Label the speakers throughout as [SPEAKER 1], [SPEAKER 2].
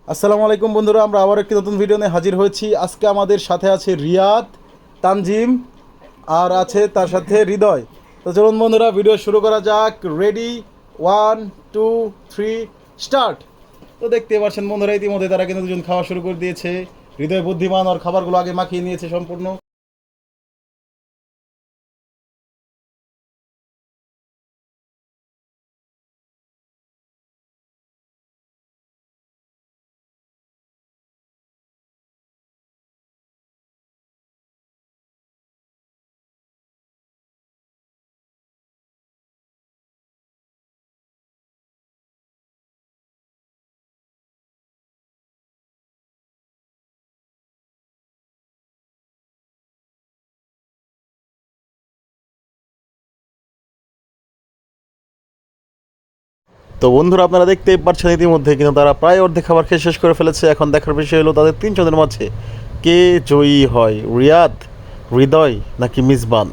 [SPEAKER 1] আসসালামু আলাইকুম বন্ধুরা, আমরা আবার একটি নতুন ভিডিও নিয়ে হাজির হয়েছি। আজকে আমাদের সাথে আছে রিয়াদ, তানজিম আর আছে তার সাথে হৃদয়। তো চলুন বন্ধুরা, ভিডিও শুরু করা যাক। Ready, 1 2 3 start. তো দেখতে পাচ্ছেন বন্ধুরা, ইতিমধ্যে তারা কিন্তু দুজন খাওয়া শুরু করে দিয়েছে। হৃদয় বুদ্ধিমান, আর খাবারগুলো আগে মাখিয়ে নিয়েছে সম্পূর্ণ। তো বন্ধুরা, আপনারা দেখতেই পাচ্ছেন ইতিমধ্যে কিন্তু তারা প্রায় অর্ধেক খাবার খেয়ে শেষ করে ফেলেছে। এখন দেখার বিষয় হলো তাদের তিনজনের মাঝে কে জয়ী হয়, রিয়াদ, হৃদয় নাকি মিসবান।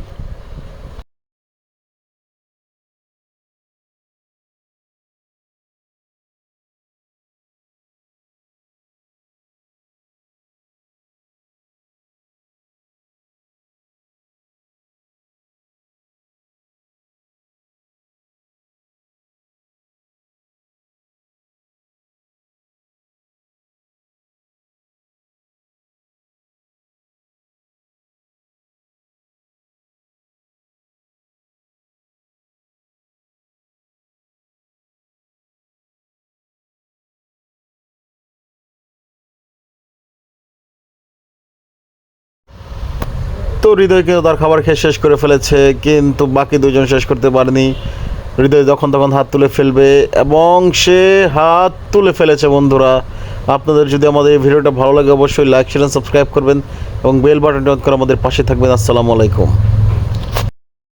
[SPEAKER 1] তো হৃদয় কিন্তু তার খাবার খেয়ে শেষ করে ফেলেছে, কিন্তু বাকি দুজন শেষ করতে পারেনি। হৃদয় যখন তখন হাত তুলে ফেলবে এবং সে হাত তুলে ফেলেছে। বন্ধুরা, আপনাদের যদি আমাদের এই ভিডিওটা ভালো লাগে অবশ্যই লাইক শেয়ার সাবস্ক্রাইব করবেন এবং বেল বাটনটি অন করে আমাদের পাশে থাকবেন। আসসালামু আলাইকুম।